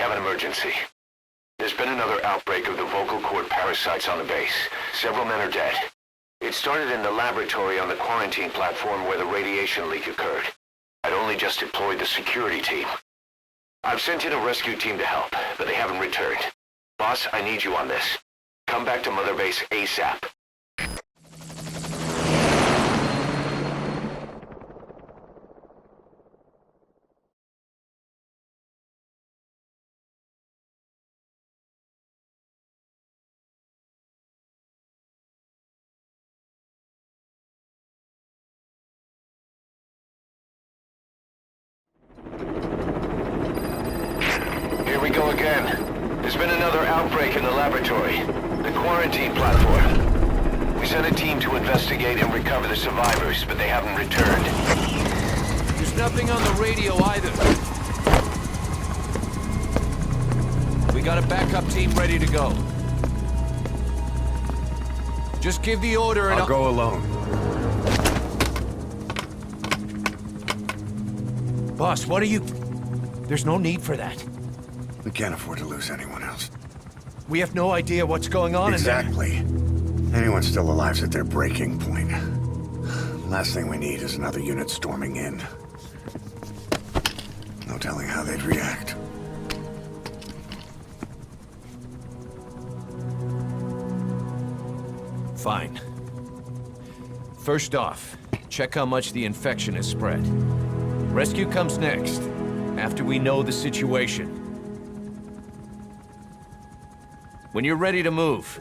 have an emergency. There's been another outbreak of the vocal cord parasites on the base. Several men are dead. It started in the laboratory on the quarantine platform where the radiation leak occurred. I'd only just deployed the security team. I've sent in a rescue team to help, but they haven't returned. Boss, I need you on this. Come back to Mother Base ASAP. Here we go again. There's been another outbreak in the laboratory. The quarantine platform. We sent a team to investigate and recover the survivors, but they haven't returned. There's nothing on the radio either. We got a backup team ready to go. Just give the order and I'll go alone. Boss, what are you... There's no need for that. We can't afford to lose anyone else. We have no idea what's going on in there. Exactly. Anyone still alive's at their breaking point. Last thing we need is another unit storming in. No telling how they'd react. Fine. First off, check how much the infection has spread. Rescue comes next, after we know the situation. When you're ready to move,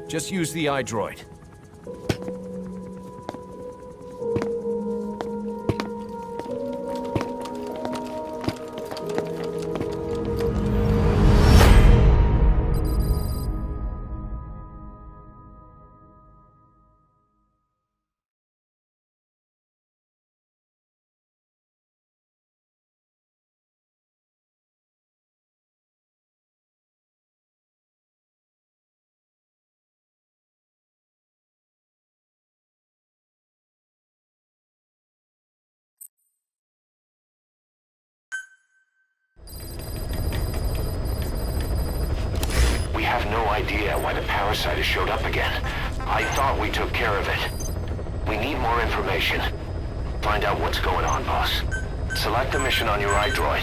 just use the iDroid. We have no idea why the parasite has showed up again. I thought we took care of it. We need more information. Find out what's going on, boss. Select the mission on your iDroid.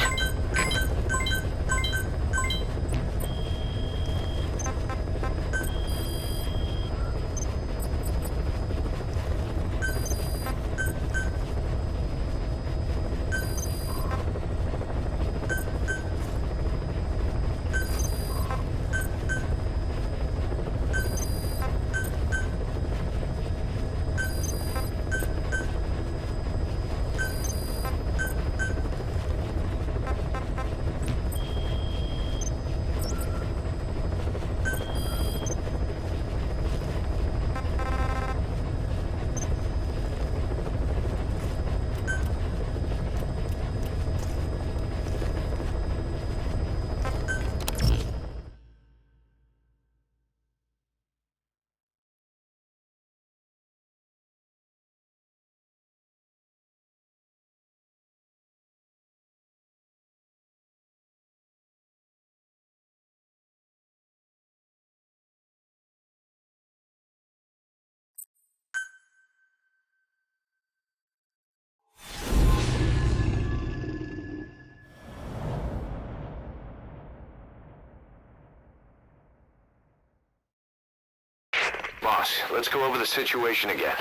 Boss, let's go over the situation again.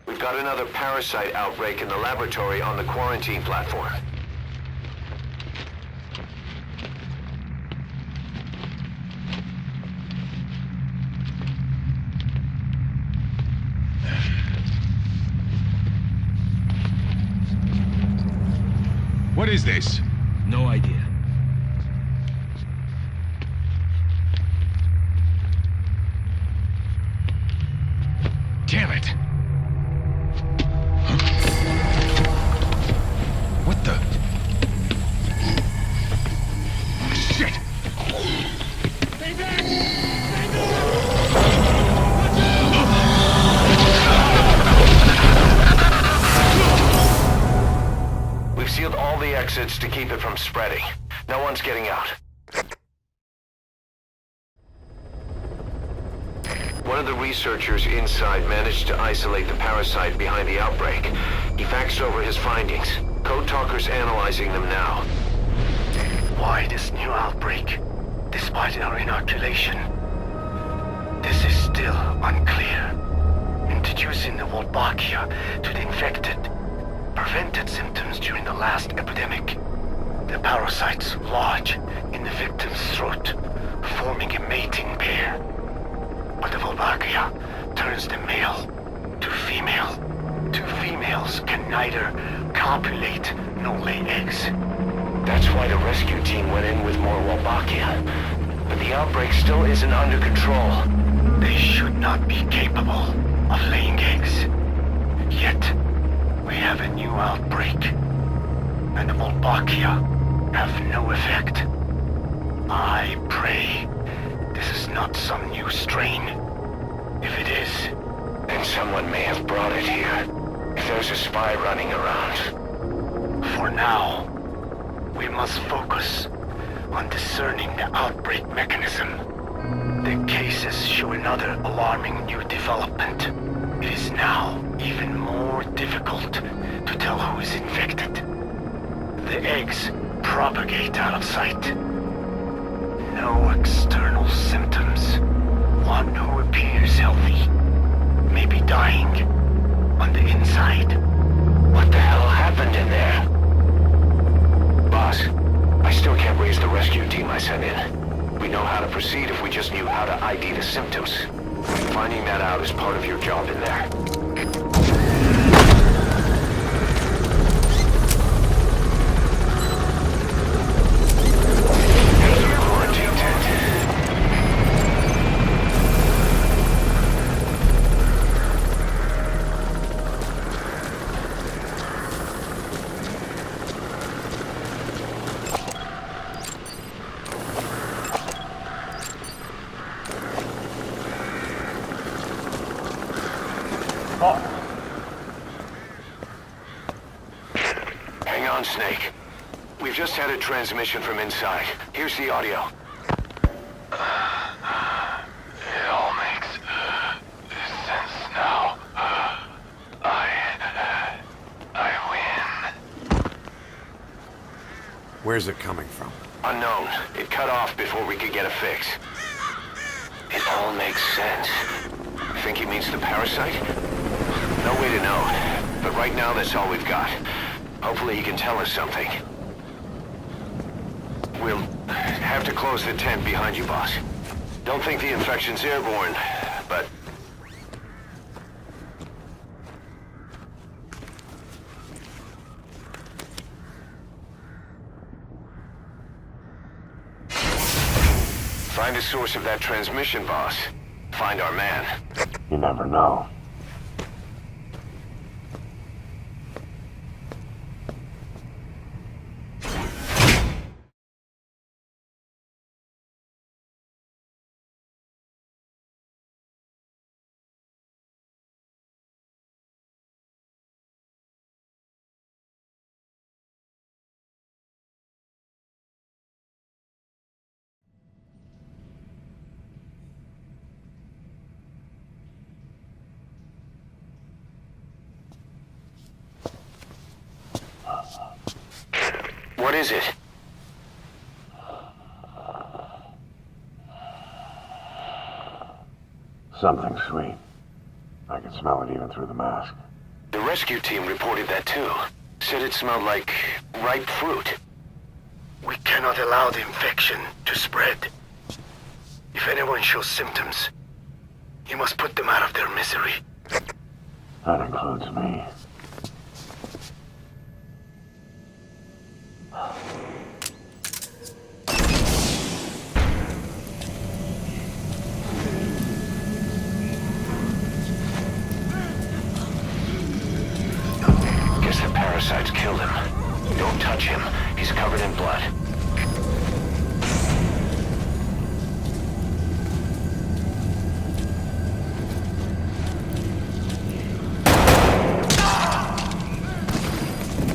We've got another parasite outbreak in the laboratory on the quarantine platform. What is this? No idea. Damn it! Huh? What the? Shit! Stay back! Stay We've sealed all the exits to keep it from spreading. No one's getting out. One of the researchers inside managed to isolate the parasite behind the outbreak. He faxed over his findings. Code Talker's analyzing them now. Why this new outbreak, despite our inoculation? This is still unclear. Introducing the Wolbachia to the infected prevented symptoms during the last epidemic. The parasites lodge in the victim's throat, forming a mating pair. But the Wolbachia turns the male to female. Two females can neither copulate nor lay eggs. That's why the rescue team went in with more Wolbachia. But the outbreak still isn't under control. They should not be capable of laying eggs. Yet, we have a new outbreak. And the Wolbachia have no effect. I pray this is not some new strain. If it is, then someone may have brought it here. If there's a spy running around. For now, we must focus on discerning the outbreak mechanism. The cases show another alarming new development. It is now even more difficult to tell who is infected. The eggs propagate out of sight. No external symptoms. One who appears healthy may be dying on the inside. What the hell happened in there? Boss, I still can't raise the rescue team I sent in. We know how to proceed if we just knew how to ID the symptoms. Finding that out is part of your job in there. Here's the quarantine tent. Hang on, Snake. We've just had a transmission from inside. Here's the audio. It all makes sense now. I win. Where's it coming from? Unknown. It cut off before we could get a fix. It all makes sense. Think he means the parasite? No way to know. But right now, that's all we've got. Hopefully he can tell us something. We'll have to close the tent behind you, boss. Don't think the infection's airborne, but... Find the source of that transmission, boss. Find our man. You never know. What is it? Something sweet. I can smell it even through the mask. The rescue team reported that too. Said it smelled like ripe fruit. We cannot allow the infection to spread. If anyone shows symptoms, you must put them out of their misery. That includes me. Guess the parasites killed him. Don't touch him. He's covered in blood.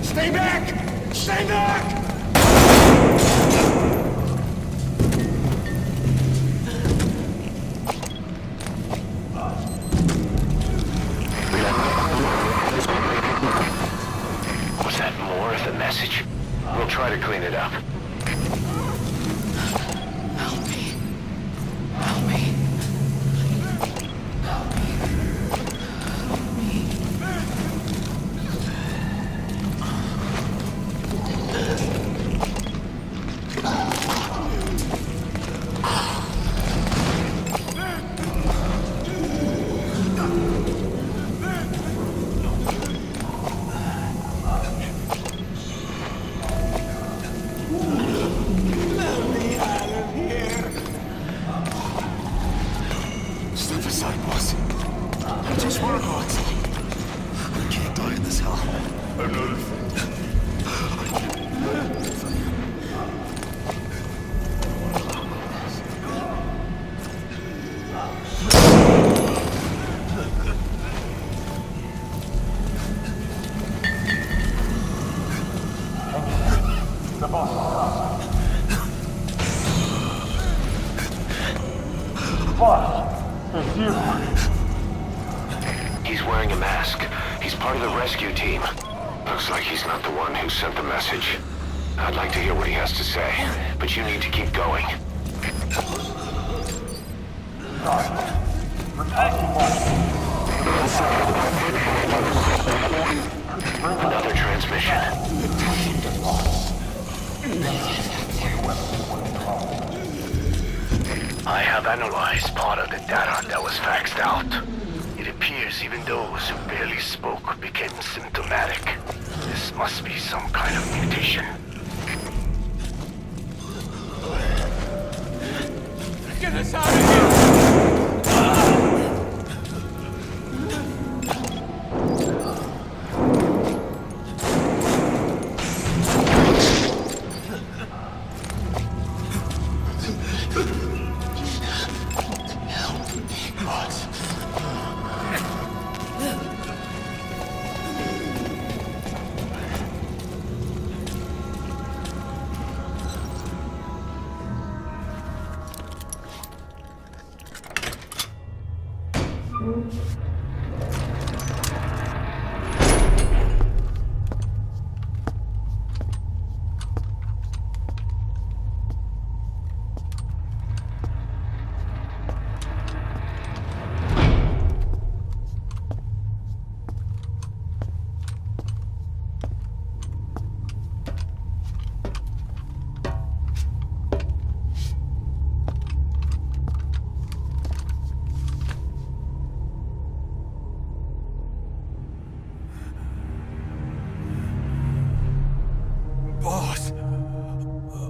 Stay back! Stay back! Was that more of the message? We'll try to clean it up. Help me. Help me. Step aside, boss. I just want to go outside. I can't die in this hell. Another thing. He's wearing a mask. He's part of the rescue team. Looks like he's not the one who sent the message. I'd like to hear what he has to say, but you need to keep going. Another transmission. I have analyzed part of the data that was faxed out. It appears even those who barely spoke became symptomatic. This must be some kind of mutation. Get us out of here!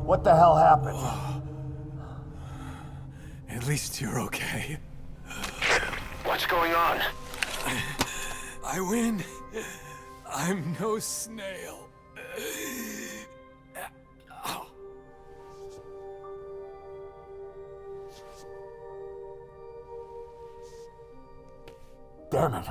What the hell happened? At least you're okay. What's going on? I win. I'm no snail. Damn it.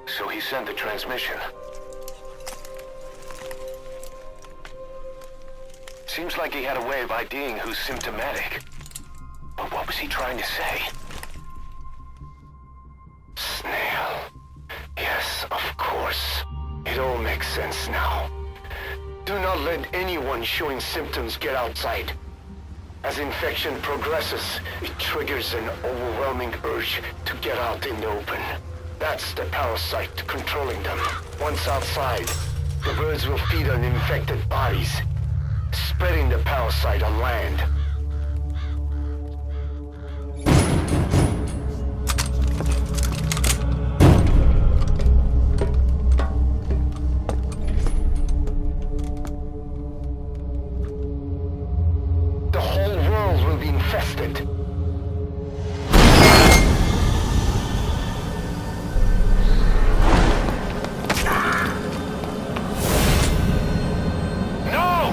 So he sent the transmission. Seems like he had a way of IDing who's symptomatic. But what was he trying to say? Snail. Yes, of course. It all makes sense now. Do not let anyone showing symptoms get outside. As infection progresses, it triggers an overwhelming urge to get out in the open. That's the parasite controlling them. Once outside, the birds will feed on infected bodies, spreading the parasite on land. The whole world will be infested. No!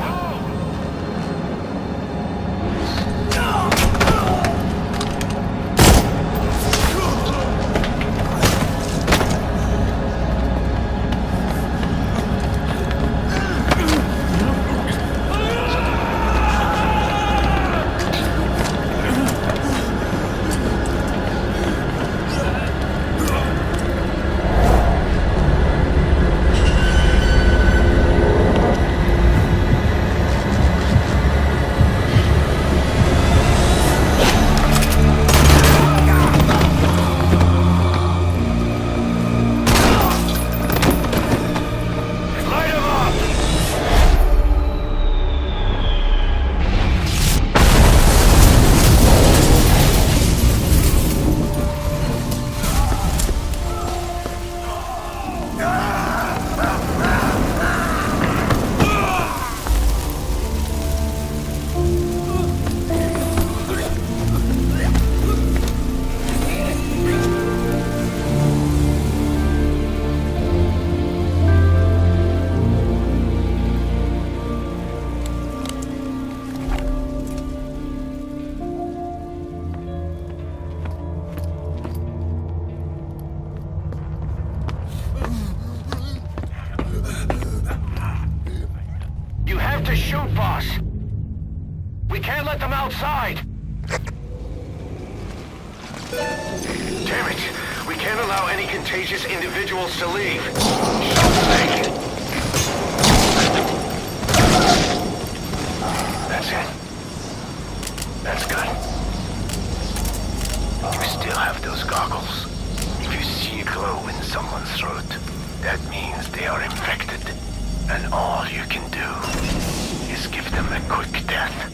outside! Damn it! We can't allow any contagious individuals to leave. Snake! That's it. That's good. You still have those goggles. If you see a glow in someone's throat, that means they are infected. And all you can do is give them a quick death.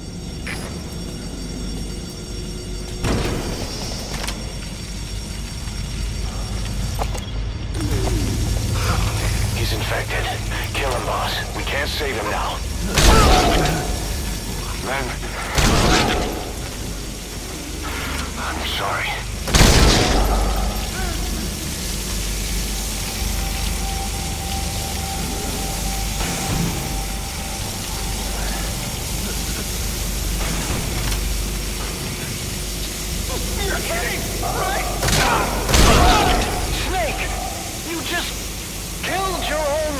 He's infected. Kill him, boss. We can't save him now. Then... I'm sorry. You're kidding, right? Snake! You just killed your own...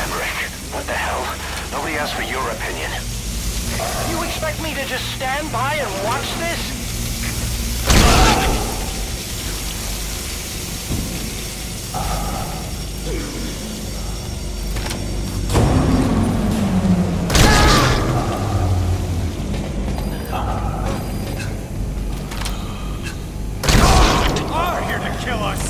Emmerich, what the hell? Nobody asked for your opinion. You expect me to just stand by and watch this? Are here to kill us!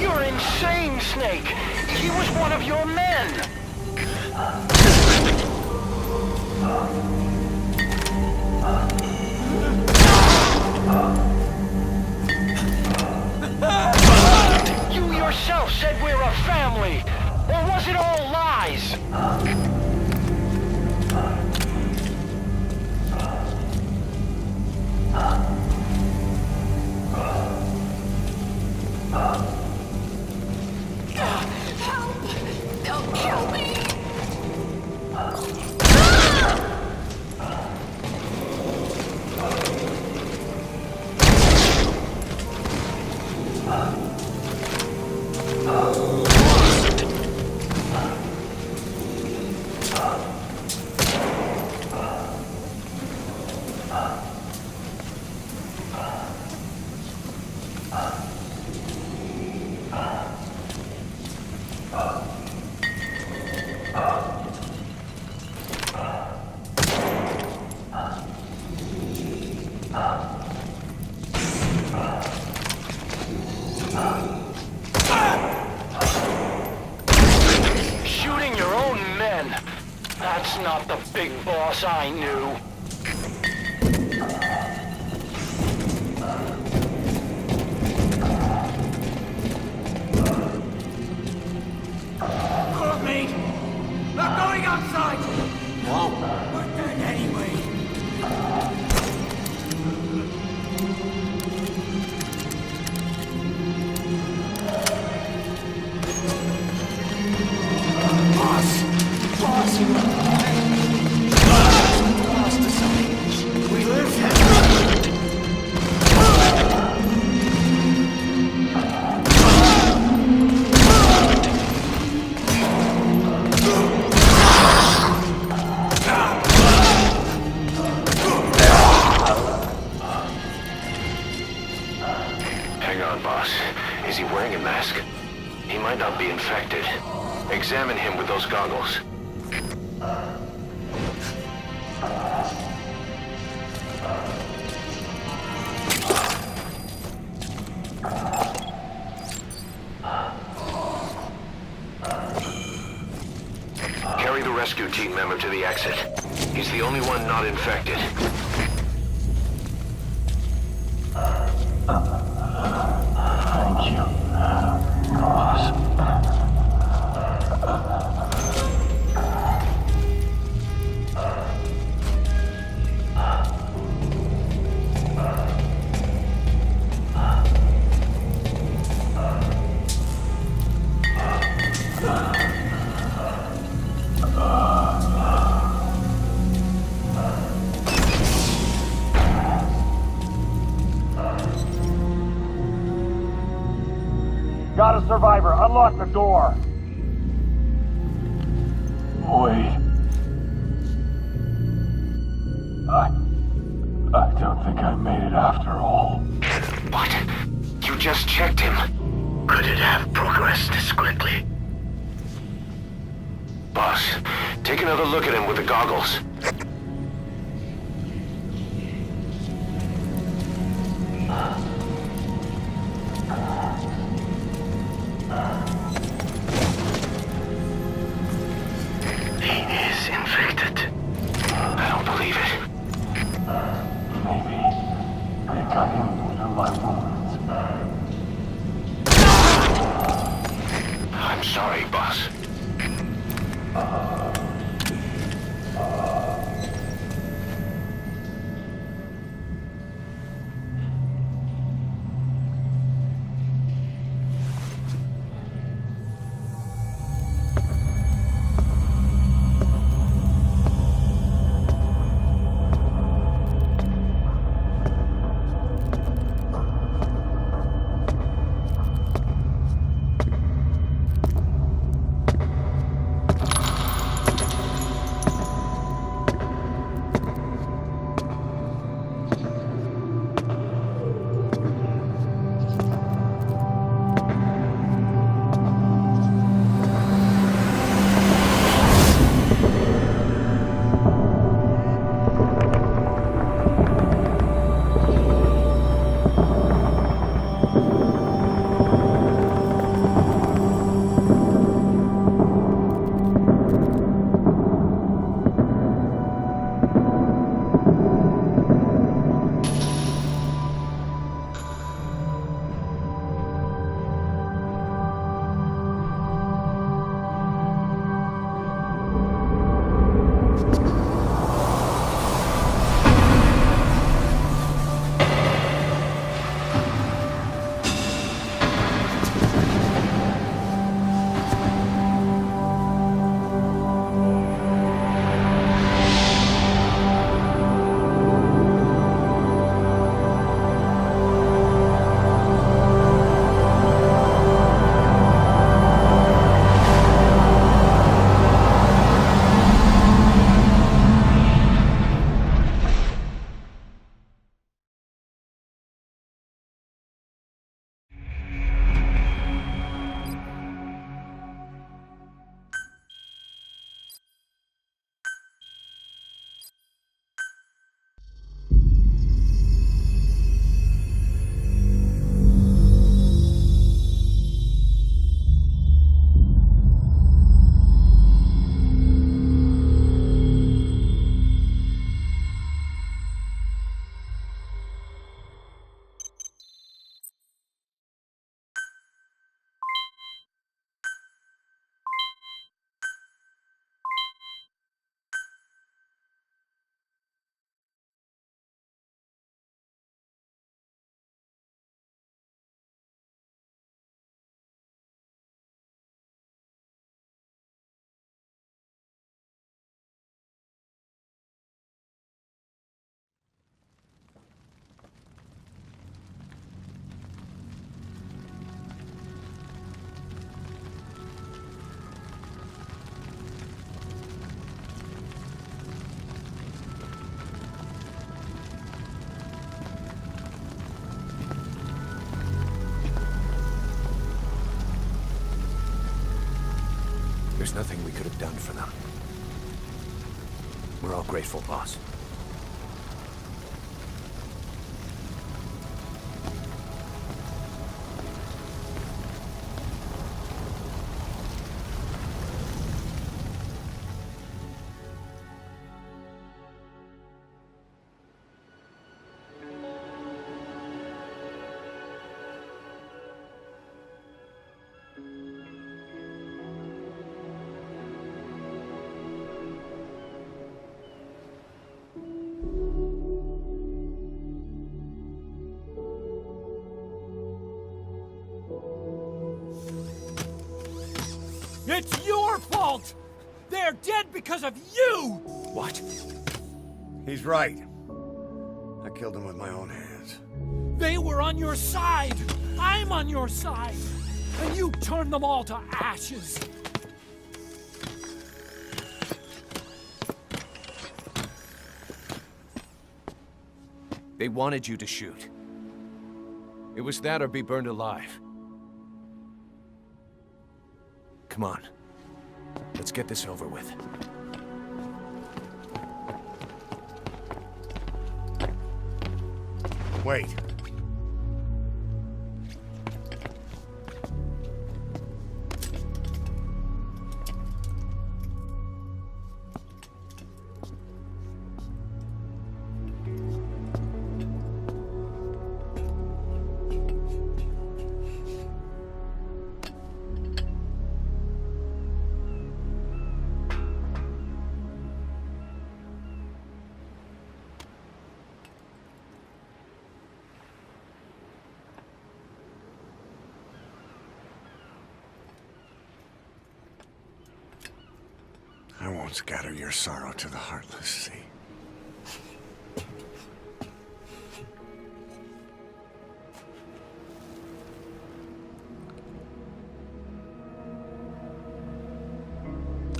You're insane, Snake! He was one of your men! You yourself said we're a family! Or was it all lies? Help! Don't kill me! Shooting your own men! That's not the big boss I knew. Caught me! Not going outside! No! We're dead anyway! Boss! Boss! Lost the sign. We live here. Hang on, boss. Is he wearing a mask? He might not be infected. Examine him with those goggles. Carry the rescue team member to the exit. He's the only one not infected. Got a survivor. Unlock the door. Wait. I don't think I made it after all. What? You just checked him. Could it have progressed this quickly? Boss, take another look at him with the goggles. He is infected. I don't believe it. Maybe they got him through my wounds. I'm sorry, boss. There's nothing we could have done for them. We're all grateful, boss. It's your fault! They're dead because of you! What? He's right. I killed him with my own hands. They were on your side! I'm on your side! And you turned them all to ashes! They wanted you to shoot. It was that or be burned alive. Come on. Let's get this over with. Wait. I won't scatter your sorrow to the heartless sea.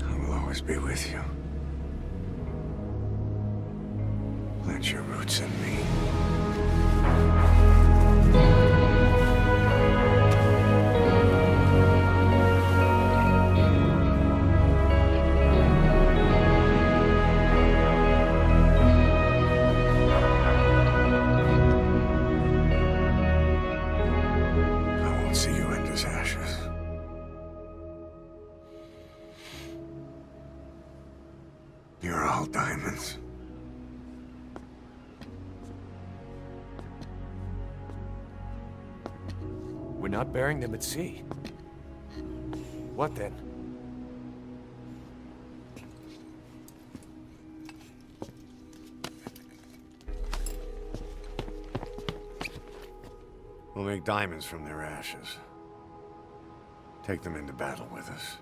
I will always be with you. Plant your roots in me. See you end as ashes. You're all diamonds. We're not burying them at sea. What then? We'll make diamonds from their ashes. Take them into battle with us.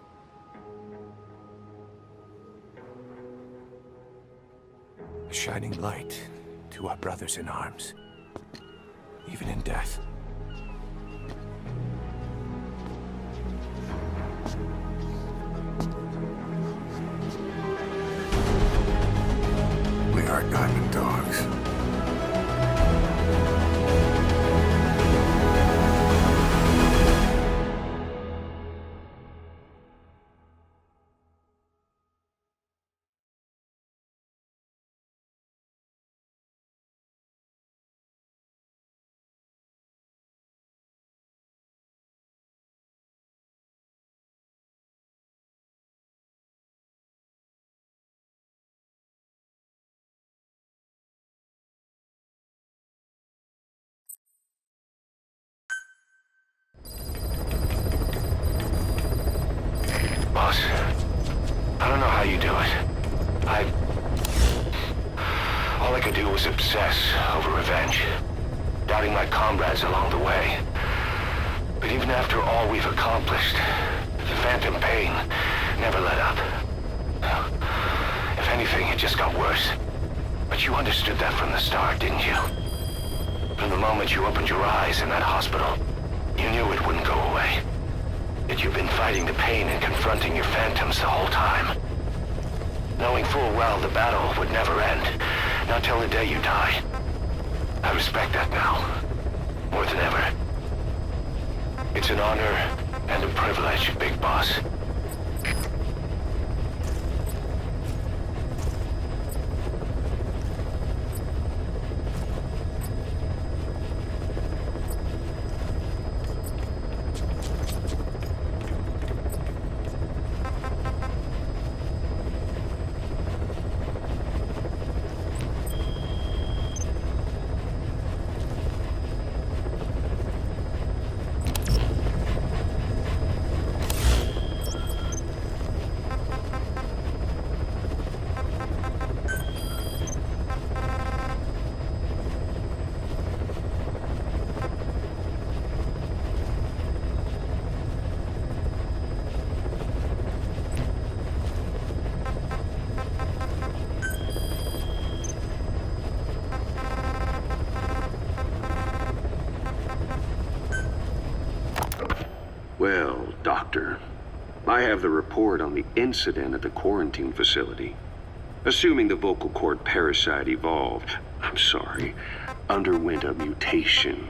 A shining light to our brothers in arms, even in death. We are diamond dogs. Boss, I don't know how you do it. All I could do was obsess over revenge, doubting my comrades along the way. But even after all we've accomplished, the phantom pain never let up. If anything, it just got worse. But you understood that from the start, didn't you? From the moment you opened your eyes in that hospital, you knew it wouldn't go away. That you've been fighting the pain and confronting your phantoms the whole time. Knowing full well the battle would never end, not till the day you die. I respect that now, more than ever. It's an honor and a privilege, Big Boss. Well, Doctor, I have the report on the incident at the quarantine facility. Assuming the vocal cord parasite underwent a mutation.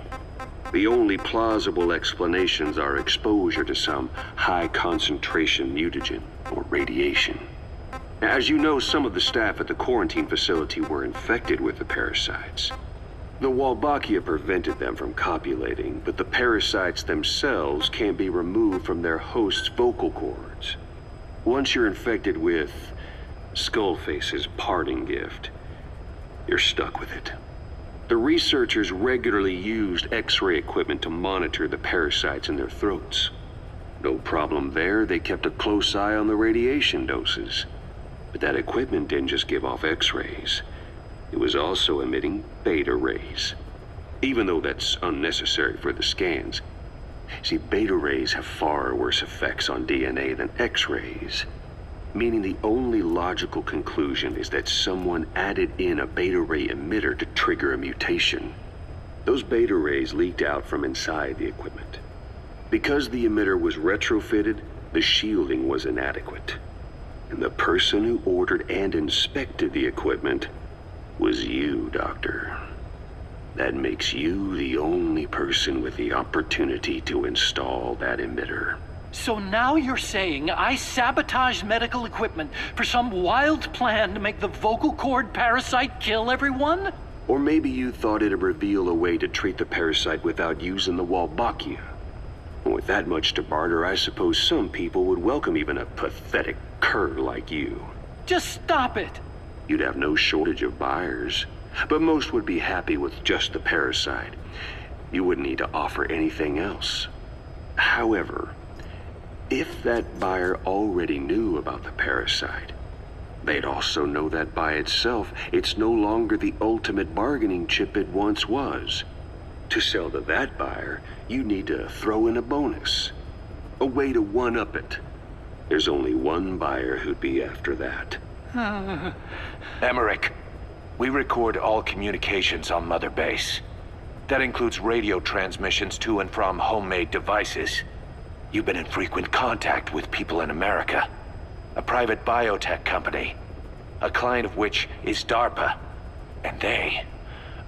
The only plausible explanations are exposure to some high-concentration mutagen or radiation. As you know, some of the staff at the quarantine facility were infected with the parasites. The Wolbachia prevented them from copulating, but the parasites themselves can be removed from their host's vocal cords. Once you're infected with Skullface's parting gift, you're stuck with it. The researchers regularly used X-ray equipment to monitor the parasites in their throats. No problem there, they kept a close eye on the radiation doses. But that equipment didn't just give off X-rays. It was also emitting beta rays. Even though that's unnecessary for the scans. See, beta rays have far worse effects on DNA than X-rays. Meaning the only logical conclusion is that someone added in a beta ray emitter to trigger a mutation. Those beta rays leaked out from inside the equipment. Because the emitter was retrofitted, the shielding was inadequate. And the person who ordered and inspected the equipment was you, Doctor. That makes you the only person with the opportunity to install that emitter. So now you're saying I sabotaged medical equipment for some wild plan to make the vocal cord parasite kill everyone? Or maybe you thought it'd reveal a way to treat the parasite without using the Wolbachia. And with that much to barter, I suppose some people would welcome even a pathetic cur like you. Just stop it! You'd have no shortage of buyers, but most would be happy with just the parasite. You wouldn't need to offer anything else. However, if that buyer already knew about the parasite, they'd also know that by itself, it's no longer the ultimate bargaining chip it once was. To sell to that buyer, you need to throw in a bonus. A way to one-up it. There's only one buyer who'd be after that. Emmerich, we record all communications on Mother Base. That includes radio transmissions to and from homemade devices. You've been in frequent contact with people in America. A private biotech company. A client of which is DARPA. And they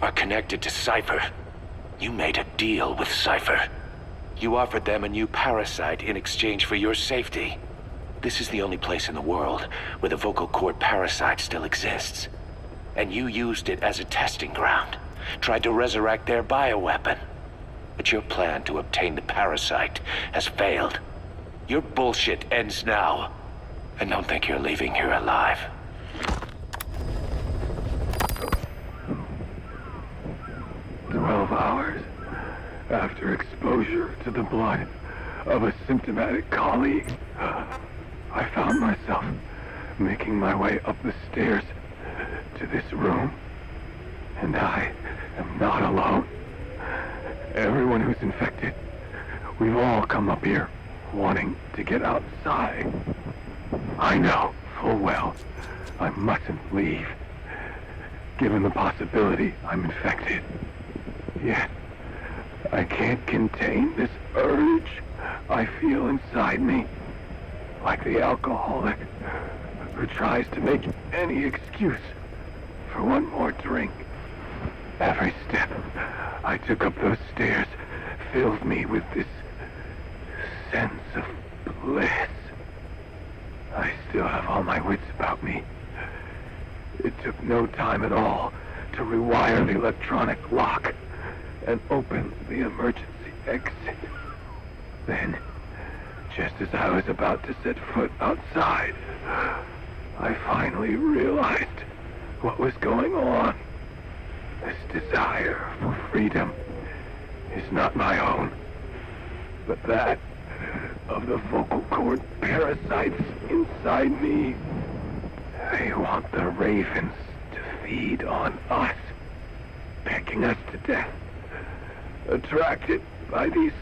are connected to Cypher. You made a deal with Cypher. You offered them a new parasite in exchange for your safety. This is the only place in the world where the vocal cord parasite still exists. And you used it as a testing ground. Tried to resurrect their bioweapon. But your plan to obtain the parasite has failed. Your bullshit ends now. And don't think you're leaving here alive. Hours after exposure to the blood of a symptomatic colleague, I found myself making my way up the stairs to this room. And I am not alone. Everyone who's infected, we've all come up here wanting to get outside. I know full well I mustn't leave, given the possibility I'm infected. Yet, I can't contain this urge I feel inside me, like the alcoholic who tries to make any excuse for one more drink. Every step I took up those stairs filled me with this sense of bliss. I still have all my wits about me. It took no time at all to rewire the electronic lock and open the emergency exit. Then, just as I was about to set foot outside, I finally realized what was going on. This desire for freedom is not my own, but that of the vocal cord parasites inside me. They want the ravens to feed on us, pecking us to death. Attracted by these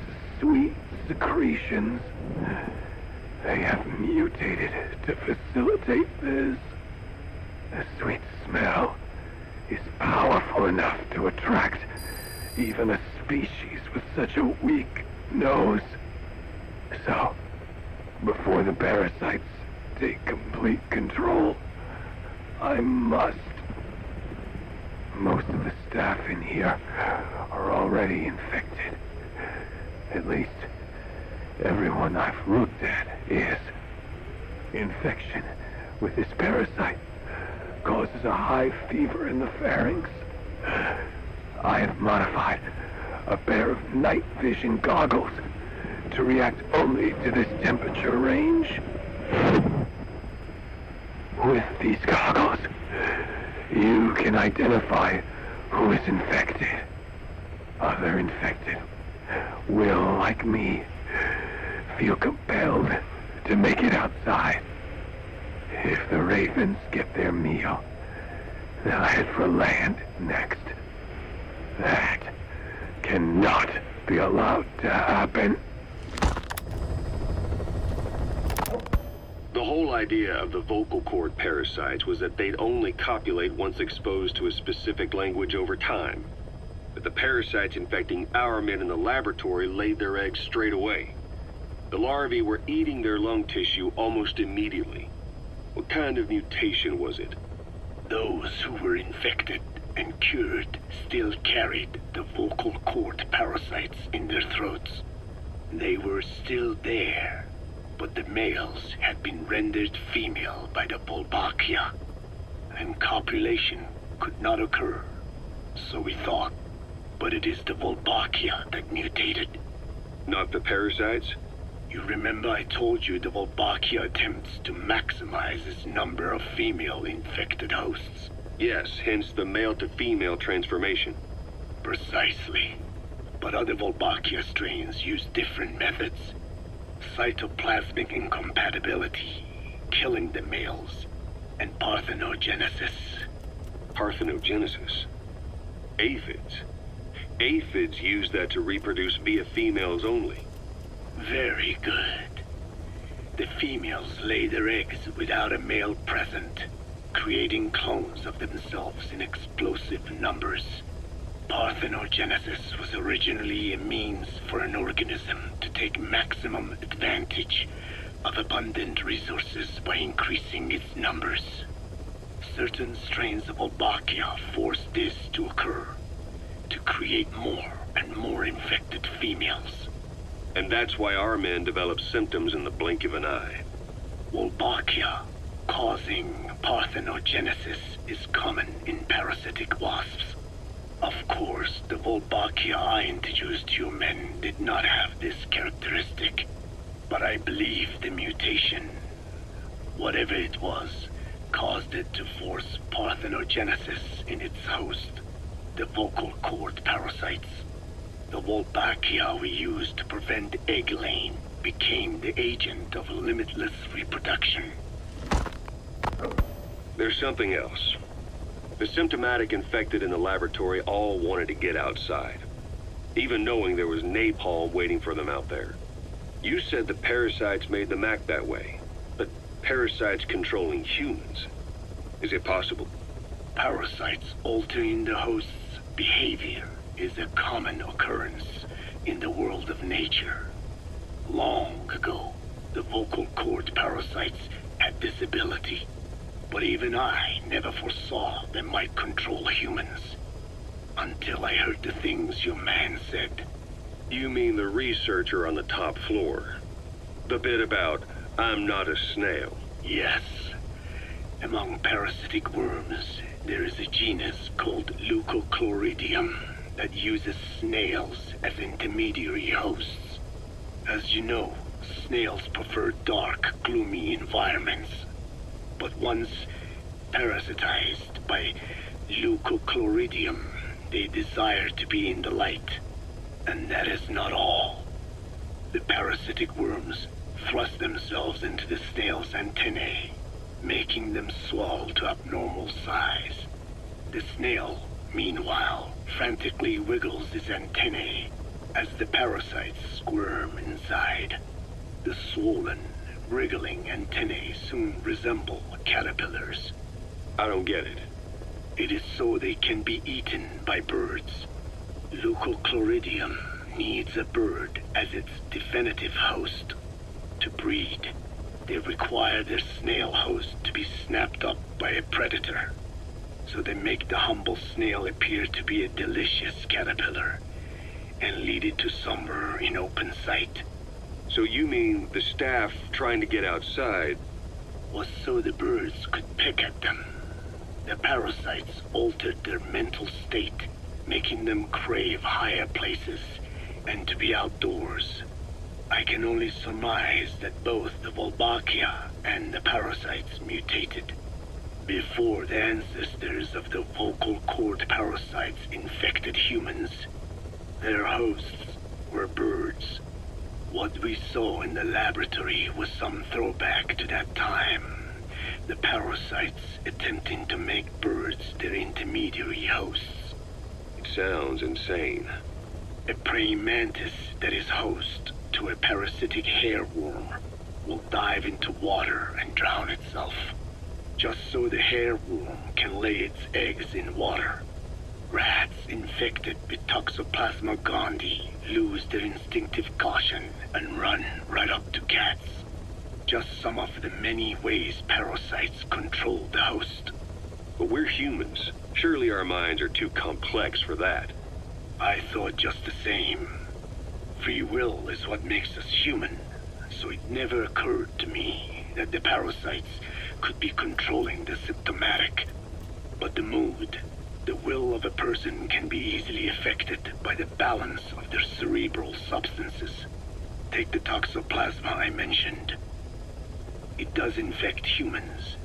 sweet secretions, they have mutated to facilitate this. The sweet smell is powerful enough to attract even a species with such a weak nose. So, before the parasites take complete control, I must. Most of the staff in here are already infected. At least, everyone I've looked at is. Infection with this parasite causes a high fever in the pharynx. I have modified a pair of night vision goggles to react only to this temperature range. With these goggles, you can identify who is infected. Other infected will, like me, feel compelled to make it outside. If the ravens get their meal, they'll head for land next. That cannot be allowed to happen. The whole idea of the vocal cord parasites was that they'd only copulate once exposed to a specific language over time. But the parasites infecting our men in the laboratory laid their eggs straight away. The larvae were eating their lung tissue almost immediately. What kind of mutation was it? Those who were infected and cured still carried the vocal cord parasites in their throats. They were still there, but the males had been rendered female by the Wolbachia, and copulation could not occur. So we thought, but it is the Wolbachia that mutated. Not the parasites? You remember I told you the Wolbachia attempts to maximize its number of female infected hosts? Yes, hence the male-to-female transformation. Precisely. But other Wolbachia strains use different methods. Cytoplasmic incompatibility, killing the males, and parthenogenesis. Parthenogenesis? Aphids? Aphids use that to reproduce via females only. Very good. The females lay their eggs without a male present, creating clones of themselves in explosive numbers. Parthenogenesis was originally a means for an organism to take maximum advantage of abundant resources by increasing its numbers. Certain strains of Wolbachia force this to occur, to create more and more infected females. And that's why our men develop symptoms in the blink of an eye. Wolbachia causing parthenogenesis is common in parasitic wasps. Of course, the Wolbachia I introduced to your men did not have this characteristic, but I believe the mutation, whatever it was, caused it to force parthenogenesis in its host, the vocal cord parasites. The Wolbachia we used to prevent egg laying became the agent of limitless reproduction. There's something else. The symptomatic infected in the laboratory all wanted to get outside, even knowing there was napalm waiting for them out there. You said the parasites made them act that way, but parasites controlling humans. Is it possible? Parasites altering the host's behavior is a common occurrence in the world of nature. Long ago, the vocal cord parasites had this ability, but even I never foresaw they might control humans. Until I heard the things your man said. You mean the researcher on the top floor? The bit about, I'm not a snail? Yes. Among parasitic worms, there is a genus called Leucochloridium that uses snails as intermediary hosts. As you know, snails prefer dark, gloomy environments. But once parasitized by Leucochloridium, they desire to be in the light. And that is not all. The parasitic worms thrust themselves into the snail's antennae, making them swell to abnormal size. The snail, meanwhile, frantically wiggles its antennae as the parasites squirm inside. The swollen, wriggling antennae soon resemble caterpillars. I don't get it. It is so they can be eaten by birds. Leucochloridium needs a bird as its definitive host. To breed, they require their snail host to be snapped up by a predator. So they make the humble snail appear to be a delicious caterpillar and lead it to somewhere in open sight. So you mean the staff trying to get outside was so the birds could peck at them. The parasites altered their mental state, making them crave higher places and to be outdoors. I can only surmise that both the Volbachia and the parasites mutated before the ancestors of the vocal cord parasites infected humans. Their hosts were birds. What we saw in the laboratory was some throwback to that time. The parasites attempting to make birds their intermediary hosts. It sounds insane. A praying mantis that is host to a parasitic hairworm will dive into water and drown itself, just so the hairworm can lay its eggs in water. Rats infected with Toxoplasma gondii lose their instinctive caution and run right up to cats. Just some of the many ways parasites control the host. But we're humans. Surely our minds are too complex for that. I thought just the same. Free will is what makes us human, so it never occurred to me that the parasites could be controlling the symptomatic. But the mood, the will of a person can be easily affected by the balance of their cerebral substances. Take the Toxoplasma I mentioned. It does infect humans,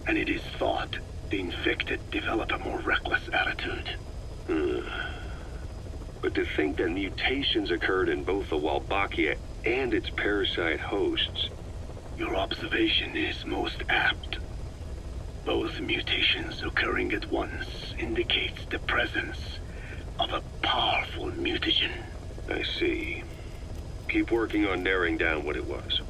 and it is thought the infected develop a more reckless attitude. But to think that mutations occurred in both the Wolbachia and its parasite hosts. Your observation is most apt. Both mutations occurring at once indicates the presence of a powerful mutagen. I see. Keep working on narrowing down what it was.